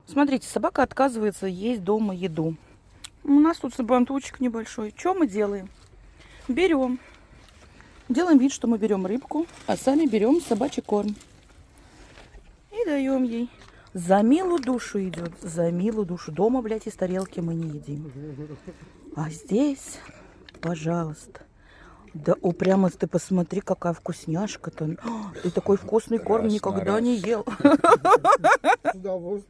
Смотрите, собака отказывается есть дома еду. У нас тут сабантуйчик небольшой. Что мы делаем? Берем. Делаем вид, что мы берем рыбку, а сами берем собачий корм. И даем ей. За милую душу идет. За милую душу. Дома, блядь, из тарелки мы не едим. А здесь, пожалуйста. Да упрямость, ты посмотри, какая вкусняшка-то. Ты такой вкусный корм никогда не ел.